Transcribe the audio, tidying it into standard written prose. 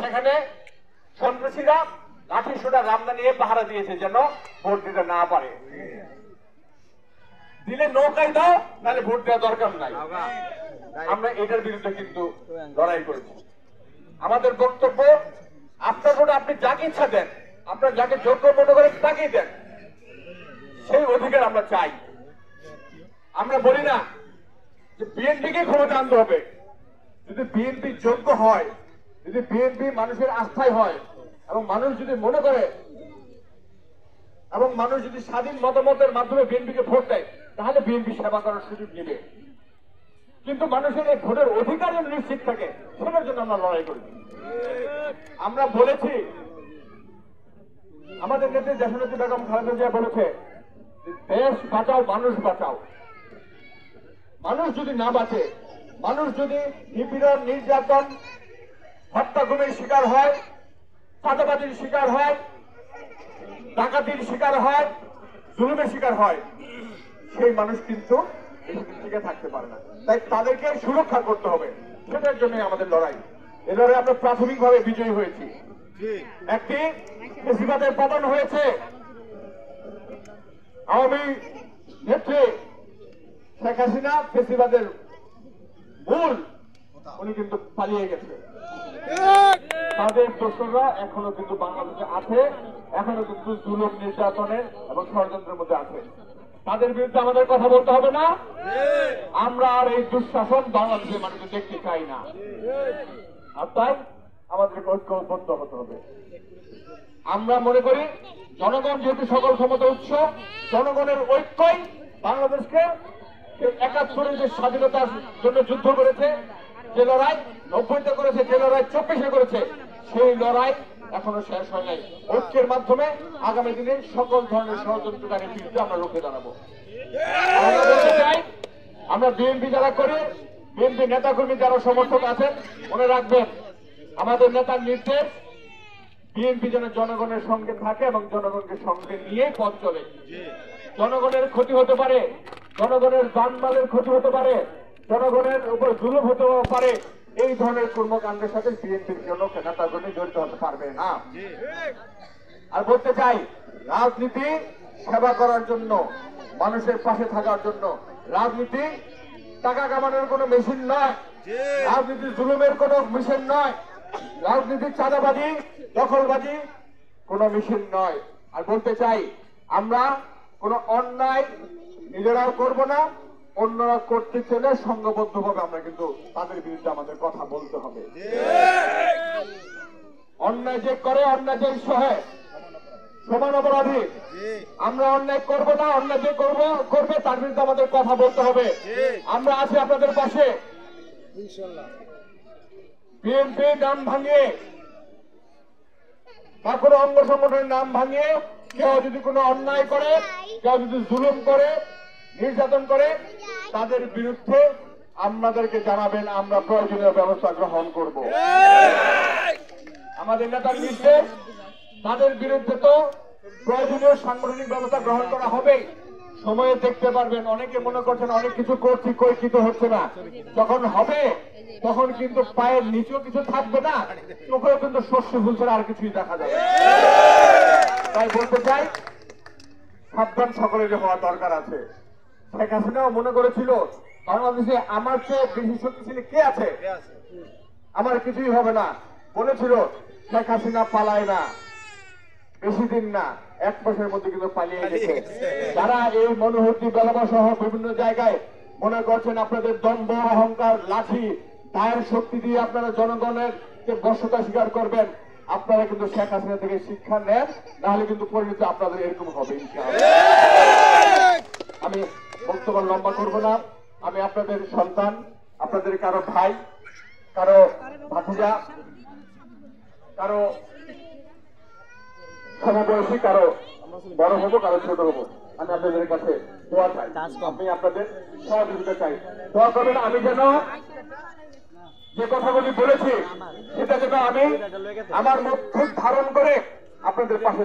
সেখানে সন্ত্রাসীরা লাঠি সোটা রামদা নিয়ে পাহারা দিয়েছে যেন ভোট দিতে না পারে। দিলে নৌকায় দাও, নাহলে ভোট দেওয়া দরকার নাই। আমরা এটার বিরুদ্ধে কিন্তু লড়াই করেছি। আমাদের বক্তব্য, আপনার ভোট আপনি যাকে ইচ্ছা দেন, আপনার যাকে যোগ্য মনে করেন তাকেই দেন, সেই অধিকার আমরা চাই। আমরা বলি না যে বিএনপিকে ক্ষমতা আনতে হবে। যদি বিএনপি যোগ্য হয়, যদি বিএনপি মানুষের আস্থায় হয়, এবং মানুষ যদি মনে করে, এবং মানুষ যদি স্বাধীন মতামতের মাধ্যমে বিএনপিকে ভোট দেয়, তাহলে বিএনপি সেবা করার সুযোগ নেবে। কিন্তু মানুষের এই ভোটের অধিকার যেন নিশ্চিত থাকে, সেটার জন্য আমরা লড়াই করেছি। আমরা বলেছি, আমাদের নেত্রী দেশনেত্রী বেগম খালেদা জিয়া বলেছে, দেশ বাঁচাও, মানুষ বাঁচাও। মানুষ যদি না বাঁচে, মানুষ যদি নিপীড়ন, নির্যাতন, হত্যা গুমের শিকার হয়, চাঁদাবাজির শিকার হয়, ডাকাতির শিকার হয়, জুলুমের শিকার হয়, সেই মানুষ কিন্তু টিকে থাকতে পারে না। তাই তাদেরকে সুরক্ষা করতে হবে, সেটার জন্য আমাদের লড়াই। এ লড়াই আমরা প্রাথমিকভাবে বিজয়ী হয়েছি। একটি ফেসিবাদের পতন হয়েছে, আওয়ামী নেত্রী শেখ হাসিনা ফেসিবাদের মূল, উনি কিন্তু পালিয়ে গেছে। তাদের দোষরা এখনো কিন্তু বাংলাদেশে আছে, এখনো কিন্তু জুলুম, নির্যাতনের এবং ষড়যন্ত্রের মধ্যে আছে। তাদের বিরুদ্ধে আমাদের কথা বলতে হবে না। আমরা আর এই দুঃশাসন বাংলাদেশের মানুষকে দেখতে চাই না। আর তাই আমাদেরকে ঐক্যবদ্ধ হতে হবে। আমরা মনে করি, জনগণ যেহেতু সকল ক্ষমতা উৎস, জনগণের ঐক্যই বাংলাদেশকে ৭১ যে স্বাধীনতার জন্য যুদ্ধ করেছে, যে লড়াই ৯০-তে করেছে, যে লড়াই ২৪-এ করেছে, সেই লড়াই এখনো শেষ হয় নাই। ঐক্যের মাধ্যমে আগামী দিনে সকল ধরনের ষড়যন্ত্রকারীর বিরুদ্ধে আমরা রুখে দাঁড়াবো। আমরা বিএনপি যারা করি, বিএনপি নেতাকর্মী যারা সমর্থক আছেন, মনে রাখবেন, আমাদের নেতার নির্দেশ বিএনপি যেন জনগণের সঙ্গে থাকে এবং জনগণকে সঙ্গে নিয়ে পথ চলে। জনগণের ক্ষতি হতে পারে, জনগণের জানমালের ক্ষতি হতে পারে, জনগণের উপর জুলুম হতে পারে, এই ধরনের কর্মকাণ্ডের সাথে বিএনপির জন্য নেতাকর্মী জড়িত হতে পারবে না। আর বলতে চাই, রাজনীতি সেবা করার জন্য, মানুষের পাশে থাকার জন্য। রাজনীতি টাকা কামানোর কোনো মেশিন নয়, রাজনীতি জুলুমের কোনো মেশিন নয়, রাজনীতি চাঁদাবাজি, দখলবাজি কোনো মেশিন নয়। আর বলতে চাই, আমরা কোনো অন্যায় নিজেরাও করব না, অন্যরা করতে চলে সংঘবদ্ধভাবে আমরা কিন্তু তাদের বিরুদ্ধে আমাদের কথা বলতে হবে। অন্যায় যে করে, অন্যায় যে সহে, সমান অপরাধী। আমরা অন্যায় করব না, অন্যায় যে করবে তার বিরুদ্ধে আমাদের কথা বলতে হবে। আমরা আছি আপনাদের পাশে। বিএনপি নাম ভাঙিয়ে বা কোনো অঙ্গ সংগঠনের নাম ভাঙিয়ে কেউ যদি কোনো অন্যায় করে, কেউ যদি জুলুম করে, নির্যাতন করে, তাদের বিরুদ্ধে আমাদেরকে জানাবেন, আমরা প্রয়োজনীয় ব্যবস্থা গ্রহণ করব। আমাদের নেতার নির্দেশ, তাদের বিরুদ্ধে তো প্রয়োজনীয় সাংগঠনিক ব্যবস্থা গ্রহণ করা হবে। সময়ে দেখতে পারবেন, অনেকে মনে করছেন অনেক কিছু করছি, কই কিছু হচ্ছে না। যখন হবে তখন কিন্তু পায়ের নিচেও কিছু থাকবে না, চোখেও কিন্তু শস্য ফুলছে আর কিছুই দেখা যাবে। তাই বলতে চাই, সাবধান সকলের হওয়া দরকার আছে। শেখ হাসিনাও মনে করেছিল বাংলাদেশে আমার চেয়ে বেশি শক্তিশালী কে আছে, আমার কিছুই হবে না। বলেছিল, শেখ হাসিনা পালায় না, বেশি দিন না, ১ মাসের মধ্যে কিন্তু পালিয়ে গেছে। যারা এই মনোহরদী বেলাবা সহ বিভিন্ন জায়গায় মনে করছেন আপনাদের দম্ভ, অহংকার, লাঠি, দায়ের শক্তি দিয়ে আপনারা জনগণের বশ্যতা স্বীকার করবেন, আপনারা কিন্তু শেখ হাসিনা থেকে শিক্ষা নেন, নাহলে কিন্তু পরিণতি আপনাদের এরকম হবে ইনশাআল্লাহ। আমি বক্তব্য লম্বা করব না। আমি আপনাদের সন্তান, আপনাদের কারো ভাই, কারো ভাতিজা, কারো সমবয়সী, কারো বড় হবো, কারো ছোট হবো। আমি আপনাদের কাছে দোয়া চাই, আমি আপনাদের সহযোগিতা চাই। দোয়া করবেন আমি যেন যে কথাগুলি বলেছি সেটা যেন আমি আমার মুখ ধারণ করে আপনাদের পাশে